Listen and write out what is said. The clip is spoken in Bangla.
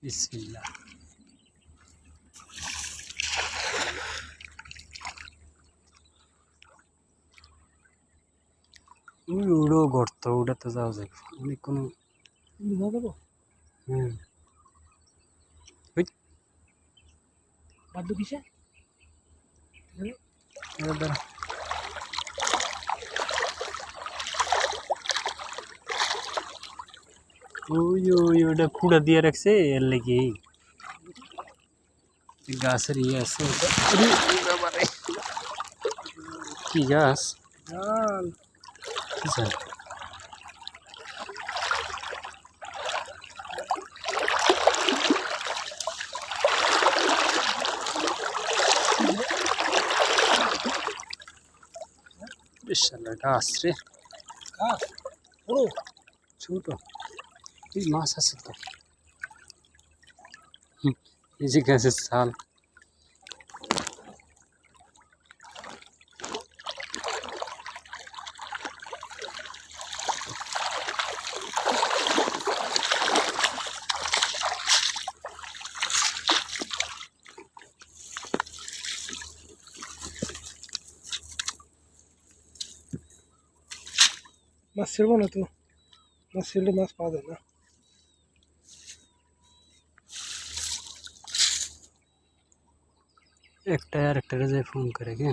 বিসমিল্লাহ। ওড়ো গর্ত, ওটাতে যাওয়া যাবে অনেক কোনো। হুম, ওই ওই ওটা খুঁড়া দিয়ে রাখছে এর লেগে গাছের ইয়ে আছে ওটা। বাবারে, কি গাছ কি জানি। বিশাল গাছ রে, ছোট। এই মাছ আছে তো। এই যে গাছের ছাল। মাছ ছেড়বো না তো, মাছ ছেড়লে মাছ পাওয়া যায় না। একটা আর একটা ফোন করে কে